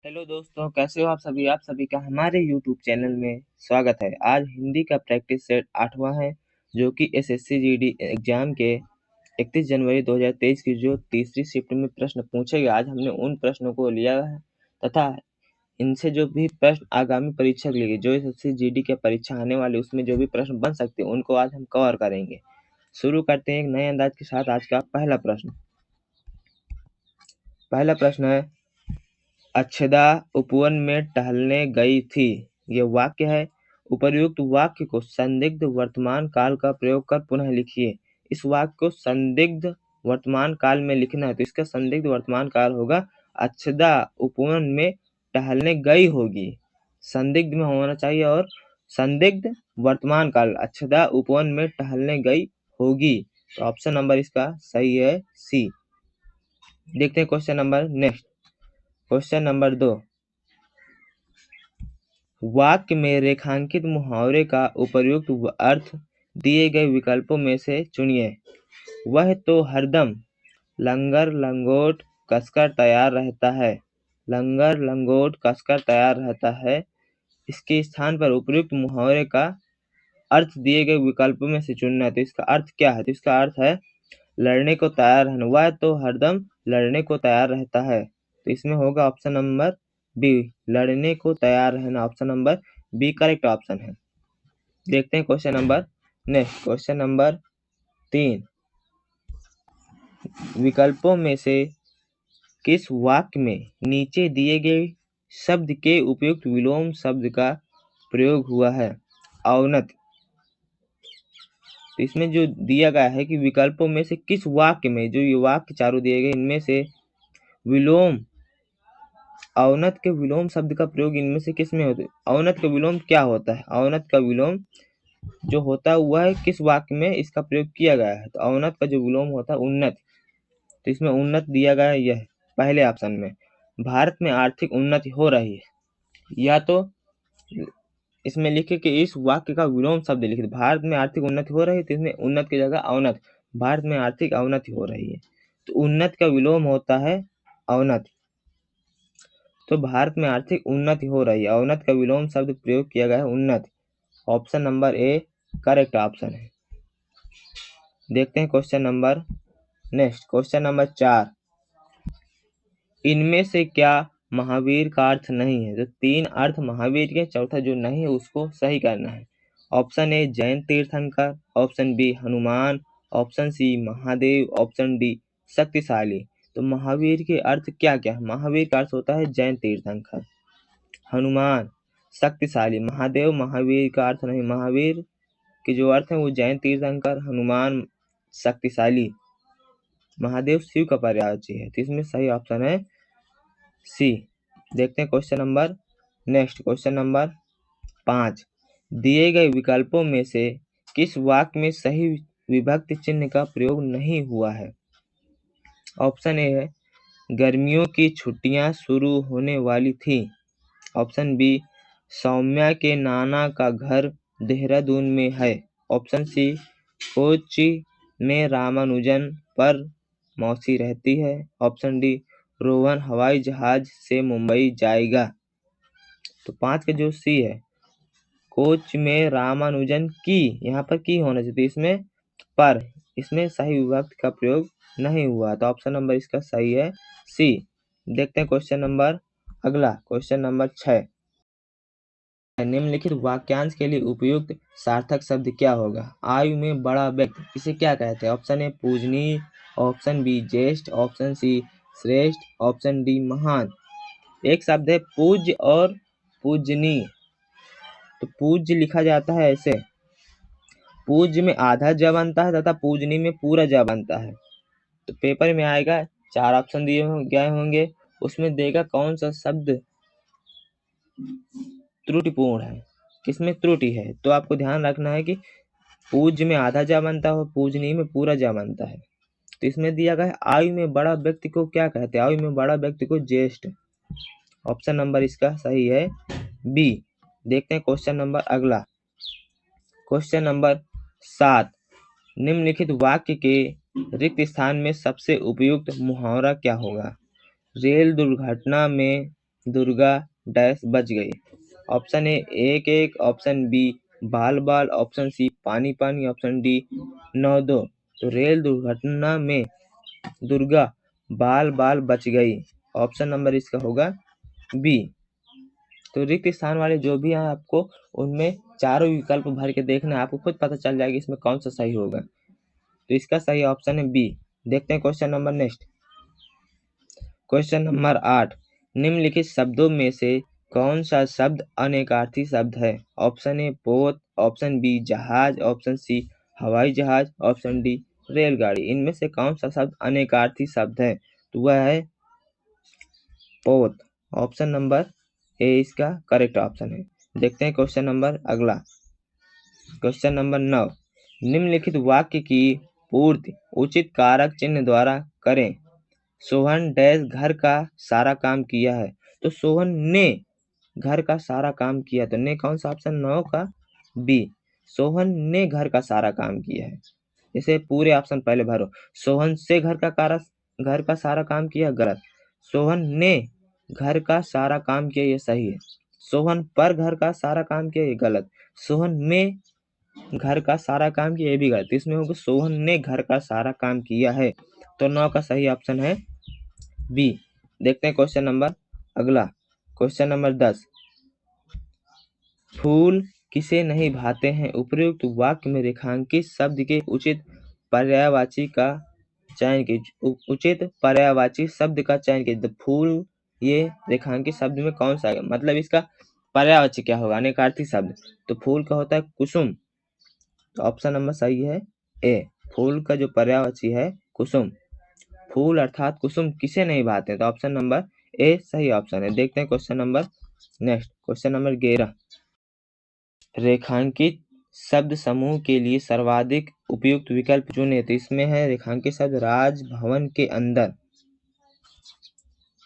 Hello दोस्तों, कैसे हो आप सभी का हमारे यूट्यूब चैनल में स्वागत है। आज हिंदी का प्रैक्टिस सेट 8वां है, जो कि एसएससी जीडी एग्जाम के 31 जनवरी 2023 की जो तीसरी शिफ्ट में प्रश्न पूछे गए। आज हमने उन प्रश्नों को लिया है तथा इनसे जो भी प्रश्न आगामी परीक्षा के लिए जो एसएससी जीडी की परीक्षा आने वाली उसमें जो भी प्रश्न बन सकते हैं उनको आज हम कवर करेंगे। शुरू करते हैं एक नए अंदाज के साथ। आज का पहला प्रश्न है, अक्षदा उपवन में टहलने गई थी। ये वाक्य है। उपर्युक्त वाक्य को संदिग्ध वर्तमान काल का प्रयोग कर पुनः लिखिए। इस वाक्य को संदिग्ध वर्तमान काल में लिखना है, तो इसका संदिग्ध वर्तमान काल होगा अक्षदा उपवन में टहलने गई होगी। संदिग्ध में होना चाहिए और संदिग्ध वर्तमान काल अक्षदा उपवन में टहलने गई होगी। तो ऑप्शन नंबर इसका सही है सी। देखते हैं question number next. Question number 2, वाक्य में रेखांकित मुहावरे का उपर्युक्त अर्थ दिए गए विकल्पों में से चुनिए। वह तो हरदम लंगर लंगोट कसकर तैयार रहता है। लंगर लंगोट कसकर तैयार रहता है। इसके स्थान पर उपर्युक्त मुहावरे का अर्थ दिए गए विकल्पों में से चुनना है। तो इसका अर्थ क्या है? तो इसका अर्थ है लड़ने को तैयार रहना। वह तो हरदम लड़ने को तैयार रहता है। तो इसमें होगा ऑप्शन नंबर बी, लड़ने को तैयार रहना। Option number B correct option है। देखते हैं question number next. Question number 3, विकल्पों में से किस वाक्य में नीचे दिए गए शब्द के उपयुक्त विलोम शब्द का प्रयोग हुआ है? अवनत। तो इसमें जो दिया गया है कि विकल्पों में से किस वाक्य में, जो ये वाक्य चारों दिए गए इनमें से विलोम अवनत के विलोम शब्द का प्रयोग इनमें से किस में होता है? अवनत का विलोम क्या होता है? अवनत का विलोम जो होता है वह किस वाक्य में इसका प्रयोग किया गया है? तो अवनत का जो विलोम होता है उन्नत। तो इसमें उन्नत दिया गया है यह पहले ऑप्शन में। भारत में आर्थिक उन्नति हो रही है, या तो इसमें लिखे कि इस वाक्य का विलोम शब्द लिखे। भारत में आर्थिक उन्नति हो रही है, तो इसमें उन्नत की जगह अवनत। भारत में आर्थिक अवनति हो रही है, तो उन्नत का विलोम होता है अवनत। तो भारत में आर्थिक उन्नति हो रही है, अवनत का विलोम शब्द प्रयोग किया गया है उन्नत। Option number A correct option है। देखते हैं question number next. Question number 4, इनमें से क्या महावीर का अर्थ नहीं है? तो 3 अर्थ महावीर के, चौथा जो नहीं है उसको सही करना है। ऑप्शन ए जैन तीर्थंकर, option B Hanuman, option C Mahadev, option D शक्तिशाली। तो महावीर के अर्थ क्या क्या है? महावीर का अर्थ होता है जैन तीर्थंकर, हनुमान, शक्तिशाली। महादेव महावीर का अर्थ नहीं। महावीर के जो अर्थ है वो जैन तीर्थंकर, हनुमान, शक्तिशाली। महादेव शिव का पर्यायवाची है, तो इसमें सही ऑप्शन है सी। देखते हैं question number next. Question number 5, दिए गए विकल्पों में से किस वाक्य में सही विभक्ति चिन्ह का प्रयोग नहीं हुआ है? ऑप्शन ए है गर्मियों की छुट्टियां शुरू होने वाली थी। ऑप्शन बी सौम्या के नाना का घर देहरादून में है। ऑप्शन सी कोच्चि में रामानुजन पर मौसी रहती है। ऑप्शन डी रोहन हवाई जहाज से मुंबई जाएगा। तो 5 का जो सी है, कोच में रामानुजन की, यहाँ पर की होना चाहिए, इसमें पर, इसमें सही विभक्ति का प्रयोग नहीं हुआ, तो ऑप्शन नंबर इसका सही है सी। देखते हैं क्वेश्चन नंबर अगला। क्वेश्चन नंबर 6, निम्नलिखित वाक्यांश के लिए उपयुक्त सार्थक शब्द क्या होगा? आयु में बड़ा व्यक्ति इसे क्या कहते हैं? ऑप्शन ए पूजनीय, ऑप्शन बी ज्येष्ठ, ऑप्शन सी श्रेष्ठ, ऑप्शन डी महान। एक शब्द है पूज्य और पूजनीय। तो पूज्य लिखा जाता है ऐसे, पूज्य में आधा ज बनता है तथा पूजनीय में पूरा ज बनता है। तो पेपर में आएगा, 4 ऑप्शन दिए गए होंगे, उसमें देगा कौन सा शब्द त्रुटिपूर्ण है, किसमें त्रुटि है। तो आपको ध्यान रखना है कि पूज्य में आधा जा बनता है, पूजनीय में पूरा जा बनता है। तो इसमें दिया गया है आयु में बड़ा व्यक्ति को क्या कहते हैं? आयु में बड़ा व्यक्ति को ज्येष्ठ। ऑप्शन नंबर इसका सही है बी। देखते हैं क्वेश्चन नंबर अगला। क्वेश्चन नंबर 7, निम्नलिखित वाक्य के रिक्त स्थान में सबसे उपयुक्त मुहावरा क्या होगा? रेल दुर्घटना में दुर्गा डैश बच गई। ऑप्शन ए 1-1, ऑप्शन बी बाल-बाल, ऑप्शन सी पानी-पानी, ऑप्शन डी 9-2। तो रेल दुर्घटना में दुर्गा बाल-बाल बच गई। ऑप्शन नंबर इसका होगा बी। तो रिक्त स्थान वाले जो भी हैं आपको उनमें चारों विकल्प भर के देखना है, आपको खुद पता चल जाएगा इसमें कौन सा सही होगा। तो इसका सही ऑप्शन है बी। देखते हैं question number next. Question number 8, निम्नलिखित शब्दों में से कौन सा शब्द अनेकार्थी शब्द है? ऑप्शन ए पोत, ऑप्शन बी जहाज, ऑप्शन सी हवाई जहाज, ऑप्शन डी रेलगाड़ी। इनमें से कौन सा शब्द अनेकार्थी शब्द है? तो वह है पोत। ऑप्शन नंबर ए इसका करेक्ट ऑप्शन है। देखते हैं क्वेश्चन नंबर अगला। क्वेश्चन नंबर 9, निम्नलिखित वाक्य की पूर्ति उचित कारक चिन्ह द्वारा करें। सोहन डैश घर का सारा काम किया है। तो सोहन ने घर का सारा काम किया, तो ने कौन सा ऑप्शन 9 का बी। सोहन ने घर का सारा काम किया है। इसे पूरे ऑप्शन पहले भरो। सोहन से घर का सारा काम किया, गलत। सोहन ने घर का सारा काम किया, ये सही है। सोहन पर घर का सारा काम किया, ये गलत। सोहन में घर का सारा काम किया, ये भी गलत। इसमें होगा सोहन ने घर का सारा काम किया है। तो 9 का सही ऑप्शन है बी। देखते हैं क्वेश्चन नंबर अगला। क्वेश्चन नंबर 10, फूल किसे नहीं भाते हैं? उपयुक्त वाक्य में रेखांकित शब्द के उचित पर्यायवाची का चयन कीजिए। उचित पर्यायवाची शब्द का चयन कीजिए। फूल ये रेखांकित शब्द में कौन सा है? मतलब इसका पर्यायवाची क्या होगा? अनेकार्थी शब्द। तो फूल का होता है कुसुम। तो ऑप्शन नंबर सही है ए। फूल का जो पर्यायवाची है कुसुम। फूल अर्थात कुसुम किसे नहीं भाते? तो ऑप्शन नंबर ए सही ऑप्शन है। देखते हैं question number next. Question number 11, रेखांकित शब्द समूह के लिए सर्वाधिक उपयुक्त विकल्प चुने। तो इसमें है रेखांकित शब्द राजभवन के अंदर।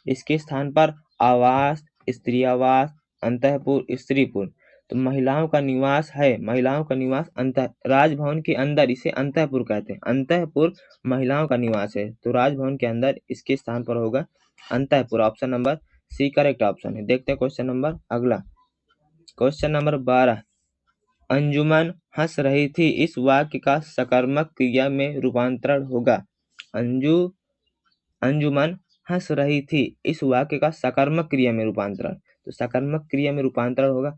इसके स्थान पर आवास, स्त्री आवास, अंतःपुर, स्त्रीपुर। तो महिलाओं का निवास है, महिलाओं का निवास राजभवन के अंदर, इसे अंतःपुर कहते हैं। अंतःपुर महिलाओं का निवास है, तो राजभवन के अंदर इसके स्थान पर होगा अंतःपुर। Option number C correct option है। देखते हैं क्वेश्चन नंबर अगला। क्वेश्चन नंबर 12, अंजुमन हंस रही थी, इस वाक्य का सकर्मक क्रिया में रूपांतरण होगा। अंजुमन हंस रही थी, इस वाक्य का सकर्मक क्रिया में रूपांतरण। तो सकर्मक क्रिया में रूपांतरण होगा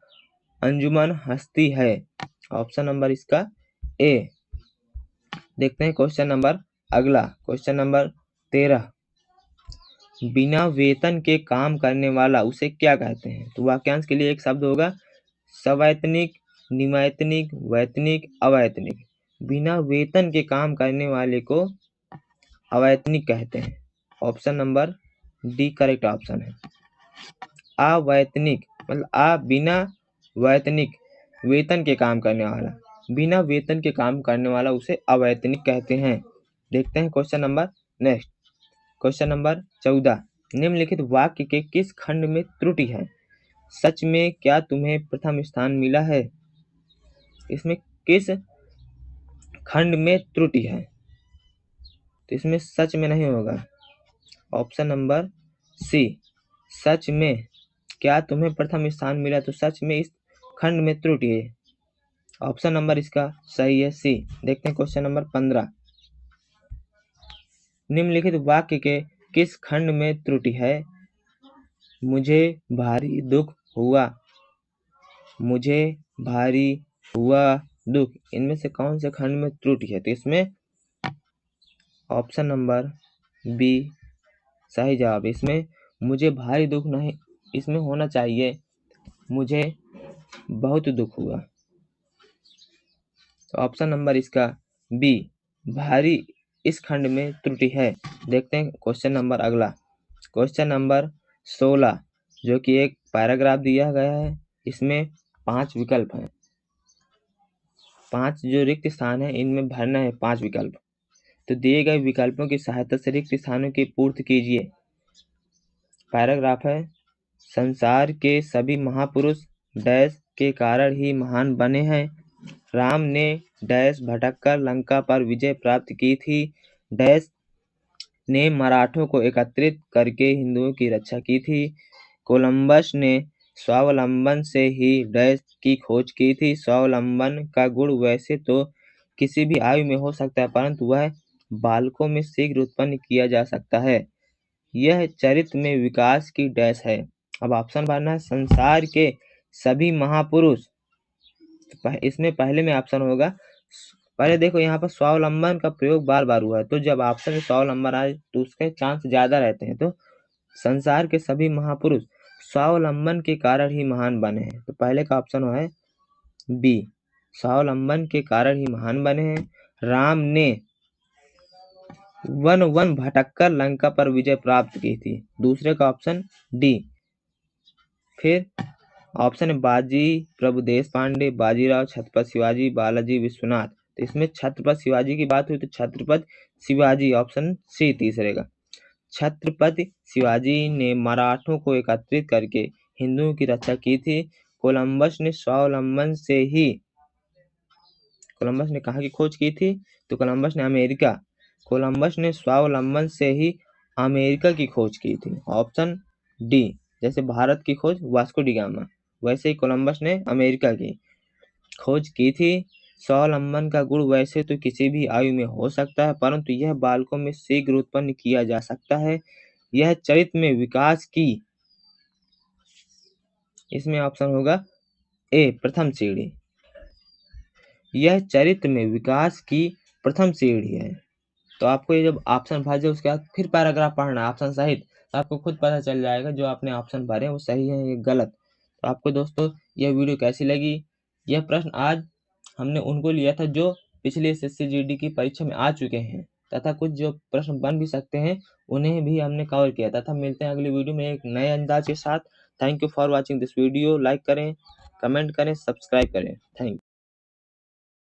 अंजुमन हंसती है। ऑप्शन नंबर इसका ए। देखते हैं क्वेश्चन नंबर अगला। क्वेश्चन नंबर 13, बिना वेतन के काम करने वाला उसे क्या कहते हैं? तो वाक्यांश के लिए एक शब्द होगा सवैतनिक, निमैतनिक, वैतनिक, अवैतनिक। बिना वेतन के काम करने वाले को अवैतनिक कहते हैं। Option number D correct option है। अवैतनिक मतलब बिना वैतनिक, वेतन के काम करने वाला, बिना वेतन के काम करने वाला उसे अवैतनिक कहते हैं। देखते हैं question number next. Question number 14, निम्नलिखित वाक्य के किस खंड में त्रुटि है? सच में क्या तुम्हें प्रथम स्थान मिला है? इसमें किस खंड में त्रुटि है? तो इसमें सच में नहीं होगा। ऑप्शन नंबर सी, सच में क्या तुम्हें प्रथम स्थान मिला, तो सच में इस खंड में त्रुटि है। ऑप्शन नंबर इसका सही है सी। देखते हैं क्वेश्चन नंबर 15, निम्नलिखित वाक्य के किस खंड में त्रुटि है? मुझे भारी दुख हुआ, मुझे भारी हुआ दुख। इनमें से कौन से खंड में त्रुटि है? तो इसमें ऑप्शन नंबर बी सही जवाब। इसमें मुझे भारी दुख नहीं, इसमें होना चाहिए मुझे बहुत दुख हुआ। तो ऑप्शन नंबर इसका बी भारी इस खंड में त्रुटि है। देखते हैं क्वेश्चन नंबर अगला। क्वेश्चन नंबर 16, जो कि एक पैराग्राफ दिया गया है, इसमें 5 विकल्प हैं। 5 जो रिक्त स्थान है इनमें भरना है 5 विकल्प। तो दिए गए विकल्पों की सहायता से रिक्त स्थानों की पूर्ति कीजिए। पैराग्राफ है, संसार के सभी महापुरुष डैश के कारण ही महान बने हैं। राम ने डैश भटककर लंका पर विजय प्राप्त की थी। डैश ने मराठों को एकत्रित करके हिंदुओं की रक्षा की थी। कोलंबस ने स्वावलंबन से ही डैश की खोज की थी। स्वावलंबन का गुण वैसे तो किसी भी आयु में हो सकता है, परंतु वह बालकों में शीघ्र उत्पन्न किया जा सकता है। यह चरित्र में विकास की डैश है। अब ऑप्शन भरना है, संसार के सभी महापुरुष। इसमें पहले में ऑप्शन होगा, पहले देखो यहाँ पर स्वावलंबन का प्रयोग बार बार हुआ है, तो जब ऑप्शन में स्वावलंबन आए तो उसके चांस ज्यादा रहते हैं। तो संसार के सभी महापुरुष स्वावलंबन के कारण ही महान बने हैं, तो पहले का ऑप्शन है बी, स्वावलंबन के कारण ही महान बने हैं। राम ने वन वन भटककर लंका पर विजय प्राप्त की थी, दूसरे का ऑप्शन डी। फिर ऑप्शन है बाजी प्रभु देश पांडे, बाजीराव, छत्रपति शिवाजी, बालाजी विश्वनाथ। तो इसमें छत्रपति शिवाजी की बात हुई तो छत्रपति शिवाजी, ऑप्शन सी तीसरे का। छत्रपति शिवाजी ने मराठों को एकत्रित करके हिंदुओं की रक्षा की थी। कोलंबस ने स्वावलंबन से ही, कोलंबस ने कहाँ की खोज की थी, तो कोलंबस ने स्वावलंबन से ही अमेरिका की खोज की थी, ऑप्शन डी। जैसे भारत की खोज वास्को डी गामा, वैसे ही कोलंबस ने अमेरिका की खोज की थी। स्वावलंबन का गुण वैसे तो किसी भी आयु में हो सकता है, परंतु यह बालकों में शीघ्र उत्पन्न किया जा सकता है। यह चरित्र में विकास की, इसमें ऑप्शन होगा ए, प्रथम सीढ़ी। यह चरित्र में विकास की प्रथम सीढ़ी है। तो आपको ये जब ऑप्शन भर जाए उसके बाद फिर पैराग्राफ पढ़ना ऑप्शन सहित, तो आपको खुद पता चल जाएगा जो आपने ऑप्शन भरे वो सही है या गलत। तो आपको दोस्तों यह वीडियो कैसी लगी? यह प्रश्न आज हमने उनको लिया था जो पिछले SSC GD की परीक्षा में आ चुके हैं, तथा कुछ जो प्रश्न बन भी सकते हैं उन्हें भी हमने कवर किया था। मिलते हैं अगली वीडियो में एक नए अंदाज के साथ। Thank you for watching this video. Like करें, कमेंट करें, सब्सक्राइब करें। Thank you.